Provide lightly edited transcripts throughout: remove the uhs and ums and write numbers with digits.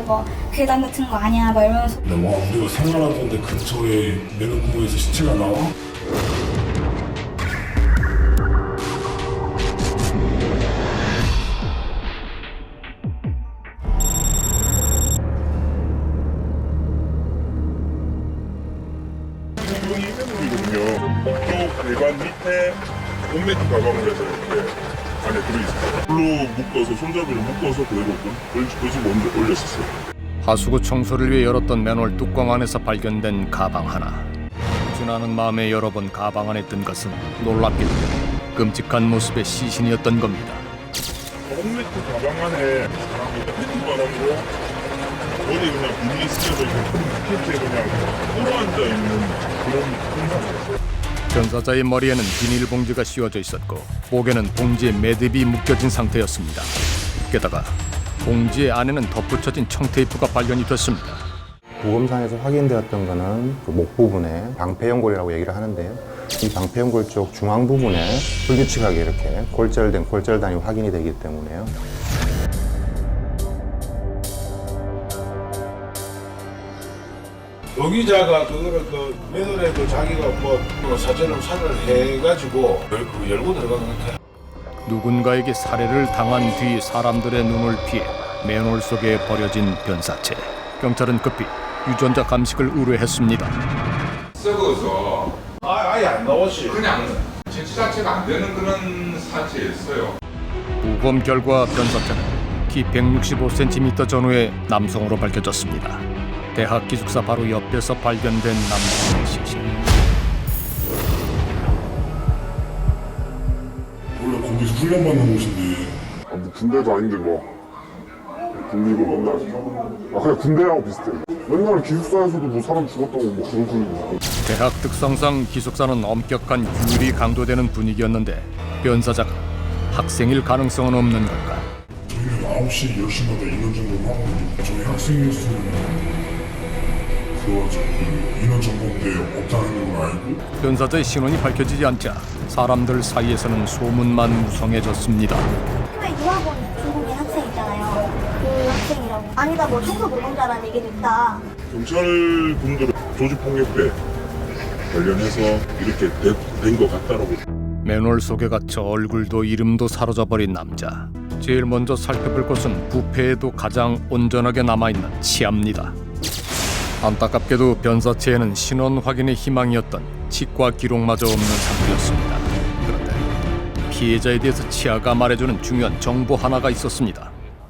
뭐 괴담 같은 거 아니야 막 이러면서. 근데 와 우리가 생활하던데 근처에 매너공원에서 시체가 나와? 이분이 이거든요. 이쪽 배관 밑에 5m 가방을 해서 이렇게 안에 들어있어요. 불로 묶어서 손잡이를 묶어서 그대로 그 집 먼저 올렸었어요. 하수구 청소를 위해 열었던 맨홀 뚜껑 안에서 발견된 가방 하나. 준하는 마음에 열어본 가방 안에 든 것은 놀랍게도 끔찍한 모습의 시신이었던 겁니다. 5m 가방 안에 사람이 팬티 바람으로 어디 그냥 분이 쓰여져 있는 팬티에 그냥 꿇어앉아 있는 그런 현상이었어요. 변사자의 머리에는 비닐봉지가 씌워져 있었고 목에는 봉지에 매듭이 묶여진 상태였습니다. 게다가 봉지의 안에는 덧붙여진 청테이프가 발견이 됐습니다. 부검상에서 확인되었던 것은 그 목 부분에 방패연골이라고 얘기를 하는데요. 이 방패연골 쪽 중앙 부분에 불규칙하게 이렇게 골절된 골절단이 확인이 되기 때문에요. 여기자가 그거를 그 맨홀에 자기가 뭐 사전을 살을 해가지고 그 열고 들어간 것 같아. 누군가에게 살해를 당한 뒤 사람들의 눈을 피해 맨홀 속에 버려진 변사체. 경찰은 급히 유전자 감식을 의뢰했습니다. 썩어서 아예 안 나왔지. 그냥 채취 자체가 안 되는 그런 사체였어요. 부검 결과 변사체는 키 165cm 전후의 남성으로 밝혀졌습니다. 대학 기숙사 바로 옆에서 발견된 남성의 시신. 원래 거기서 훈련받는 곳인데 뭐 군대도 아닌데 뭐 군리고 맨날 그냥 군대하고 비슷해요. 맨날 기숙사에서도 뭐 사람 죽었다고 뭐 그런 소리. 대학 특성상 기숙사는 엄격한 규율이 강조되는 분위기였는데 변사자가 학생일 가능성은 없는 걸까? 저희는 9시, 10시마다 인원 점검 하고 저희 학생이었으면 그 인원 점검 때 없다는 걸 알고 변사자의 신원이 밝혀지지 않자 사람들 사이에서는 소문만 무성해졌습니다. 처음에 유학원 중국인 학생 있잖아요. 그 학생이라고. 아니다 뭐 청소 노동자라는 얘기도 있다. 경찰 분들은 조직폭력배 관련해서 이렇게 된 것 같다라고. 맨홀 속에 갇혀 얼굴도 이름도 사라져버린 남자. 제일 먼저 살펴볼 것은 부패에도 가장 온전하게 남아있는 치아입니다. 안타깝게도 변사체에는 신원 확인의 희망이었던 치과 기록마저 없는 상태였습니다. 그런데 피해자에 대해서 치아가 말해주는 중요한 정보 하나가 있었습니다.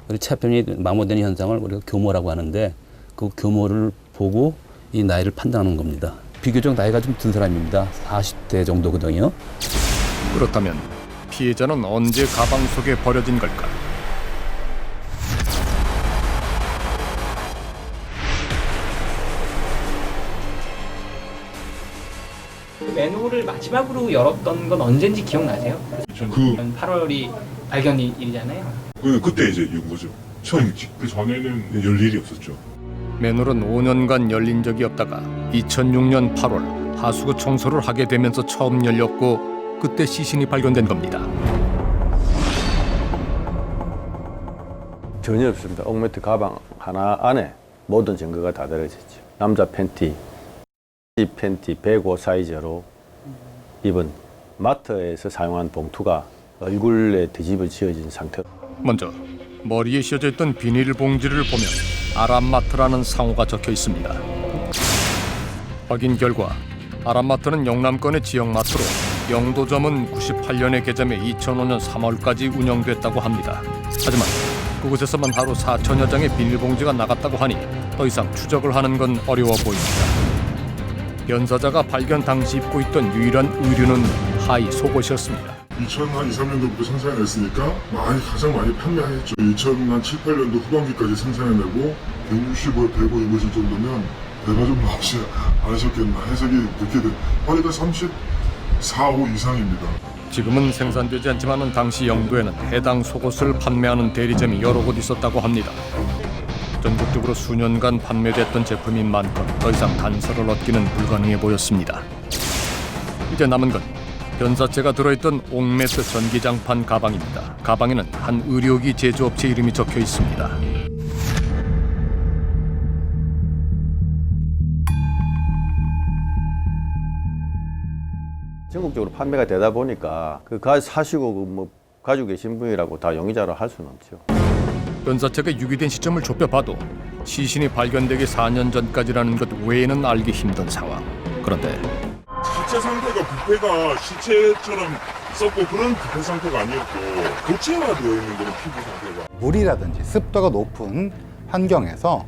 우리 치아편이 마모되는 현상을 우리가 교모라고 하는데 그 교모를 보고 이 나이를 판단하는 겁니다. 비교적 나이가 좀 든 사람입니다. 40대 정도거든요. 그렇다면 피해자는 언제 가방 속에 버려진 걸까? 맨홀을 마지막으로 열었던 건 언젠지 기억나세요? 그 8월이 발견 일이잖아요. 그때 이제 연 거죠. 처음이지. 그 전에는 열 일이 없었죠. 맨홀은 5년간 열린 적이 없다가 2006년 8월 하수구 청소를 하게 되면서 처음 열렸고 그때 시신이 발견된 겁니다. 전혀 없습니다. 옥매트 가방 하나 안에 모든 증거가 다 들어있었죠. 남자 팬티, 이 팬티 105 사이즈로 입은 마트에서 사용한 봉투가 얼굴에 뒤집어 지어진 상태로. 먼저 머리에 씌어져 있던 비닐봉지를 보면 아람마트라는 상호가 적혀 있습니다. 확인 결과 아람마트는 영남권의 지역마트로 영도점은 98년에 개점해 2005년 3월까지 운영됐다고 합니다. 하지만 그곳에서만 하루 4천여 장의 비닐봉지가 나갔다고 하니 더 이상 추적을 하는 건 어려워 보입니다. 변사자가 발견 당시 입고 있던 유일한 의류는 하의 속옷이었습니다. 2002~3년도부터 생산했으니까 가장 많이 판매했죠. 2007~8년도 후반기까지 생산해내고 160을 105 입으실 정도면 내가 좀 납치 안 하셨겠나 해석이 그렇게 돼. 허리가 34, 5 이상입니다. 지금은 생산되지 않지만 당시 영도에는 해당 속옷을 판매하는 대리점이 여러 곳 있었다고 합니다. 전국적으로 수년간 판매됐던 제품인 만큼 더 이상 단서를 얻기는 불가능해 보였습니다. 이제 남은 건 변사체가 들어있던 옥매트 전기장판 가방입니다. 가방에는 한 의료기 제조업체 이름이 적혀 있습니다. 전국적으로 판매가 되다 보니까 사시고 뭐 가지고 계신 분이라고 다 용의자로 할 수는 없죠. 변사체가 유기된 시점을 좁혀봐도 시신이 발견되기 4년 전까지라는 것 외에는 알기 힘든 상황. 그런데 시체 상태가 부패가 시체처럼 썩고 그런 부패 상태가 아니었고 고체화되어 있는 그런 피부 상태가. 물이라든지 습도가 높은 환경에서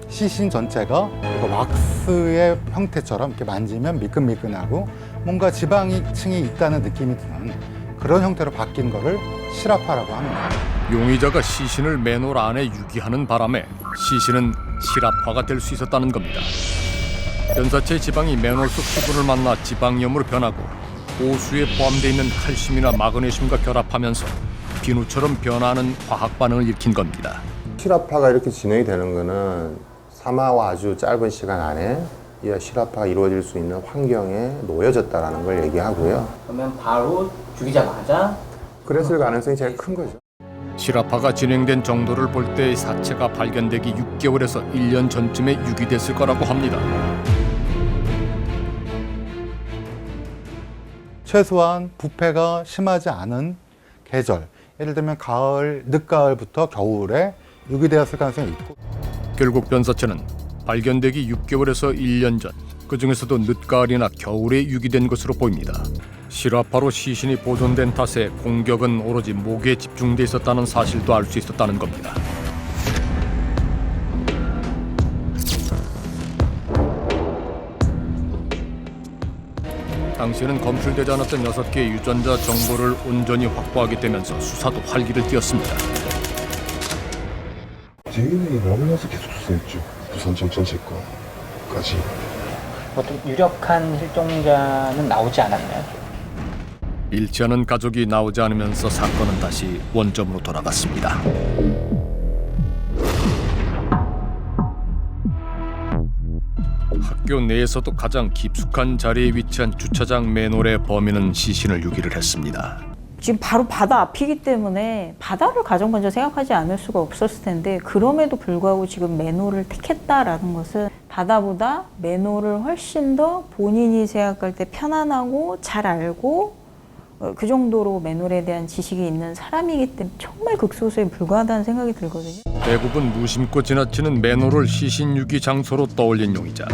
시신 전체가 왁스의 형태처럼 이렇게 만지면 미끈미끈하고 뭔가 지방층이 있다는 느낌이 드는 그런 형태로 바뀐 거를 실화파라고 합니다. 용의자가 시신을 맨홀 안에 유기하는 바람에 시신은 실화파가 될 수 있었다는 겁니다. 변사체의 지방이 맨홀 속 수분을 만나 지방염으로 변하고 오수에 포함되어 있는 칼슘이나 마그네슘과 결합하면서 비누처럼 변하는 화학 반응을 일으킨 겁니다. 실화파가 이렇게 진행이 되는 거는 사마와 아주 짧은 시간 안에 이 실화파가 이루어질 수 있는 환경에 놓여졌다는 걸 얘기하고요. 그러면 바로 죽이자마자 그랬을 가능성이 제일 큰 거죠. 실화파가 진행된 정도를 볼 때 사체가 발견되기 6개월에서 1년 전쯤에 유기됐을 거라고 합니다. 최소한 부패가 심하지 않은 계절, 예를 들면 가을, 늦가을부터 겨울에 유기되었을 가능성이 있고, 결국 변사체는 발견되기 6개월에서 1년 전, 그중에서도 늦가을이나 겨울에 유기된 것으로 보입니다. 실화파로 시신이 보존된 탓에 공격은 오로지 목에 집중돼 있었다는 사실도 알 수 있었다는 겁니다. 당시에는 검출되지 않았던 6개의 유전자 정보를 온전히 확보하게 되면서 수사도 활기를 띠었습니다. DNA가 나오고 나서 계속 수사했죠. 부산청 전체 거까지. 보통 유력한 실종자는 나오지 않았나요? 일치하는 가족이 나오지 않으면서 사건은 다시 원점으로 돌아갔습니다. 학교 내에서도 가장 깊숙한 자리에 위치한 주차장 맨홀에 범인은 시신을 유기를 했습니다. 지금 바로 바다 앞이기 때문에 바다를 가장 먼저 생각하지 않을 수가 없었을 텐데, 그럼에도 불구하고 지금 맨홀을 택했다라는 것은 바다보다 맨홀을 훨씬 더 본인이 생각할 때 편안하고 잘 알고 그 정도로 맨홀에 대한 지식이 있는 사람이기 때문에 정말 극소수에 불과하다는 생각이 들거든요. 대부분 무심코 지나치는 맨홀을 시신 유기 장소로 떠올린 용의자.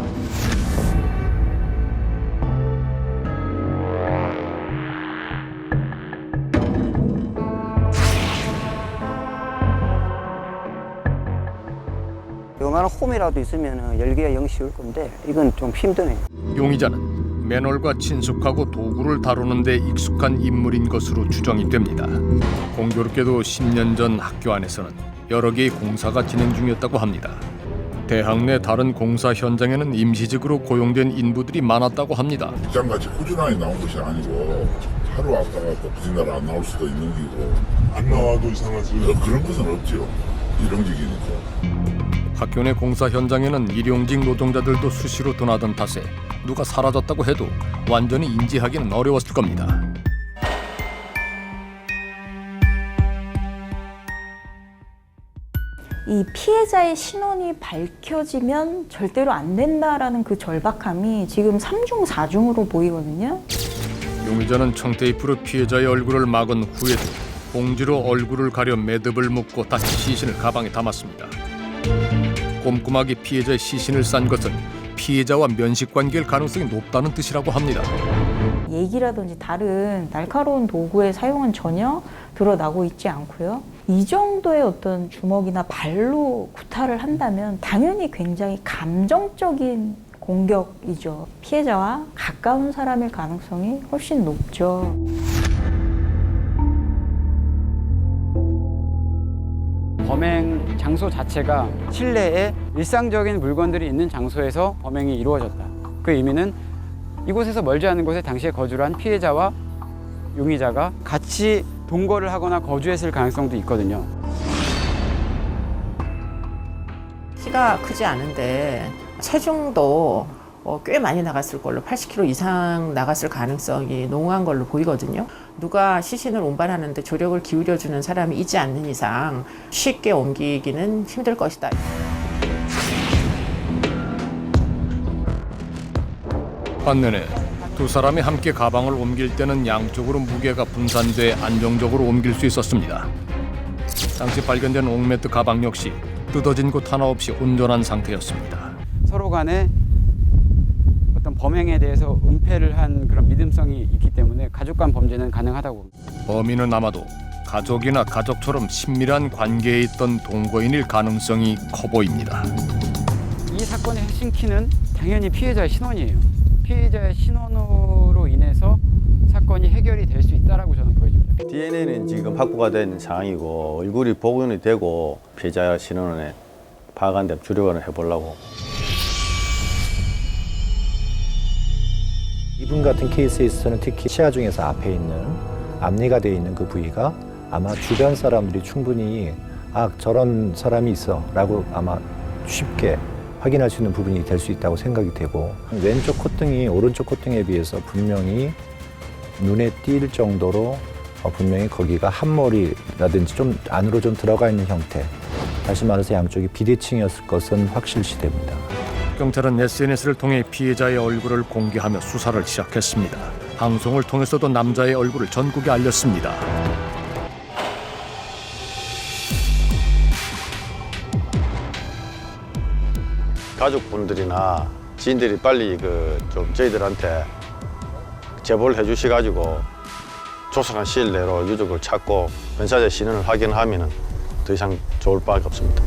요만한 홈이라도 있으면 열기가 영 쉬울 건데 이건 좀 힘드네요. 용의자는 맨홀과 친숙하고 도구를 다루는 데 익숙한 인물인 것으로 추정이 됩니다. 공교롭게도 10년 전 학교 안에서는 여러 개의 공사가 진행 중이었다고 합니다. 대학 내 다른 공사 현장에는 임시직으로 고용된 인부들이 많았다고 합니다. 직장같이 꾸준하게 나온 것이 아니고 하루 왔다가 또 무슨 날 안 나올 수도 있는 기고 안 나와도 이상하지 그런 것은 없죠. 일용직이니까. 학교 내 공사 현장에는 일용직 노동자들도 수시로 드나든 탓에 누가 사라졌다고 해도 완전히 인지하기는 어려웠을 겁니다. 이 피해자의 신원이 밝혀지면 절대로 안 된다라는 그 절박함이 지금 3중 4중으로 보이거든요. 용의자는 청테이프로 피해자의 얼굴을 막은 후에도 봉지로 얼굴을 가려 매듭을 묶고 다시 시신을 가방에 담았습니다. 꼼꼼하게 피해자의 시신을 싼 것은 피해자와 면식관계일 가능성이 높다는 뜻이라고 합니다. 얘기라든지 다른 날카로운 도구의 사용은 전혀 드러나고 있지 않고요. 이 정도의 어떤 주먹이나 발로 구타를 한다면 당연히 굉장히 감정적인 공격이죠. 피해자와 가까운 사람일 가능성이 훨씬 높죠. 범행 장소 자체가 실내에 일상적인 물건들이 있는 장소에서 범행이 이루어졌다. 그 의미는 이곳에서 멀지 않은 곳에 당시에 거주를 한 피해자와 용의자가 같이 동거를 하거나 거주했을 가능성도 있거든요. 키가 크지 않은데 체중도 꽤 많이 나갔을 걸로 80kg 이상 나갔을 가능성이 농후한 걸로 보이거든요. 누가 시신을 운반하는데 조력을 기울여주는 사람이 있지 않는 이상 쉽게 옮기기는 힘들 것이다. 반면에 두 사람이 함께 가방을 옮길 때는 양쪽으로 무게가 분산돼 안정적으로 옮길 수 있었습니다. 당시 발견된 옥매트 가방 역시 뜯어진 곳 하나 없이 온전한 상태였습니다. 서로 간에 어떤 범행에 대해서 은폐를 한 그런 믿음성이 있기 때문에 가족 간 범죄는 가능하다고 봅니다. 범인은 아마도 가족이나 가족처럼 친밀한 관계에 있던 동거인일 가능성이 커 보입니다. 이 사건의 핵심 키는 당연히 피해자의 신원이에요. 피해자의 신원으로 인해서 사건이 해결이 될 수 있다라고 저는 보여집니다. DNA는 지금 확보가 된 상황이고 얼굴이 복원이 되고 피해자 신원에 파악한 데 주력을 해보려고. 이분 같은 케이스에 있어서는 특히 치아 중에서 앞에 있는 앞니가 되어 있는 그 부위가 아마 주변 사람들이 충분히 저런 사람이 있어 라고 아마 쉽게 확인할 수 있는 부분이 될 수 있다고 생각이 되고, 왼쪽 콧등이 오른쪽 콧등에 비해서 분명히 눈에 띌 정도로 분명히 거기가 한머리라든지 좀 안으로 좀 들어가 있는 형태, 다시 말해서 양쪽이 비대칭이었을 것은 확실시됩니다. 경찰은 SNS를 통해 피해자의 얼굴을 공개하며 수사를 시작했습니다. 방송을 통해서도 남자의 얼굴을 전국에 알렸습니다. 가족분들이나 지인들이 빨리 좀 저희들한테 제보를 해주셔가지고 조속한 시일 내로 유족을 찾고 변사자의 신원을 확인하면 더 이상 좋을 바가 없습니다.